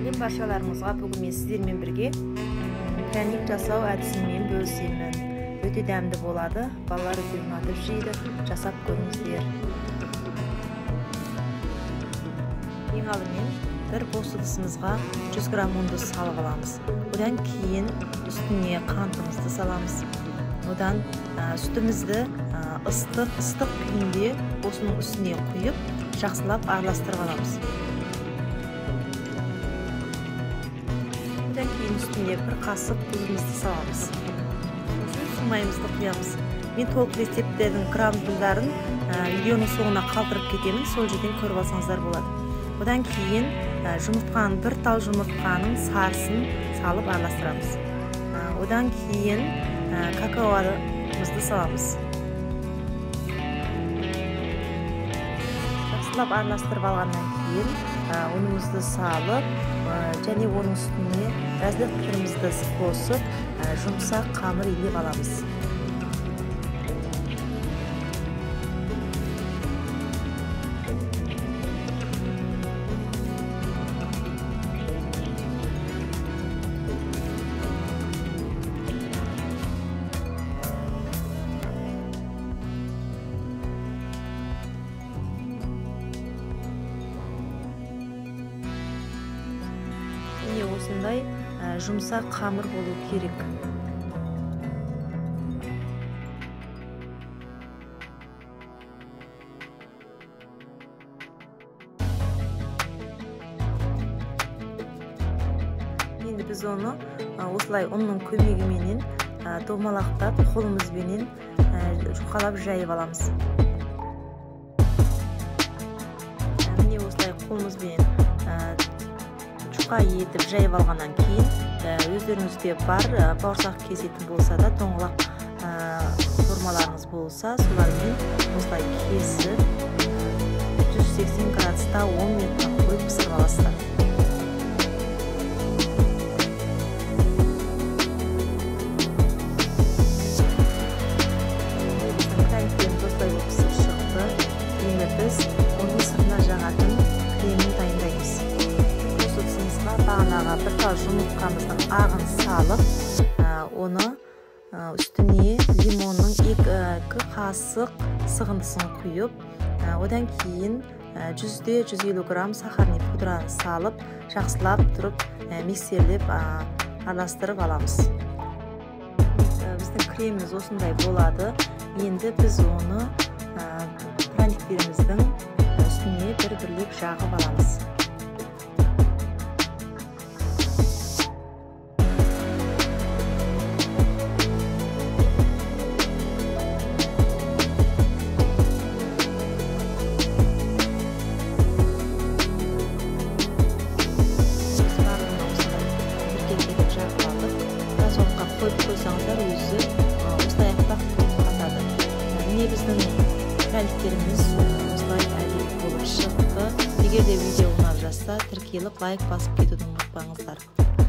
Сәлем баршаларыңызға. Бүгін мен сіздермен бірге пряник жасау әдісімен бөлісемін. Өте дәмді болады. Балалар өте ұнатып жейді. Жасап көріңіздер. Ең алдымен бір бос ыдысымызға 100 грамм ұнды салып аламыз. Одан кейін үстіне қантымызды саламыз. Одан сүтімізді ыстық күйінде осының үстіне құйып, жақсылап араластырып аламыз. Одан кейін үстіне бір қасық тұзымызды саламыз. Су майымызды құямыз. Мен толық рецепттердің граммдарын видеоның соңына қалдырып кетемін, сол жерден көріп алсаңыздар болады. Одан кейін бір тал жұмыртқаның сарысын салып араластырамыз. Одан кейін какаомызды саламыз. Жақсылап араластырып алғаннан кейін ұнымызды салып, және оның үстіне разрыхлителімізді қосып, жұмсақ қамыр илеп аламыз. Осындай жұмсақ қамыр болу керек. Енді біз оны осылай ұнның көмегіменен домалақтап, қолымызбенен жұқалап жайып аламыз. Міне осылай қолымызбен етіп жайып алғаннан кейін, өздеріңізде бар бауырсақ кесетін болса да, доңғылақ формаларыңыз болса, солармен осылай кесіп 180 градуста 10 минутқа қойып пісіріп аласыздар. Пряниктеріміз осылай болып пісіп шықты. Енді біз оның сыртына жағатын кремін дайындаймыз. Бағанағы бір тал жұмыртқамыздың ағын салып, оны үстіне лимонның 2 қасық сығындысын құйып, одан кейін 100-150 грамм сахарный пудраны салып, жақсылап тұрып, миксерлеп араластырып аламыз. Біздің креміміз осындай болады. Енді біз оны праниктеріміздің үстіне бір-бірлеп жағып аламыз. Қойып қойсаңыздар өзі осылай аяқтап қатады. Міне біздің праниктеріміз осылай әдемі болып шықты. Егер де видео ұнап жатса, тіркеліп лайк басып кетуді ұмытпаңыздар.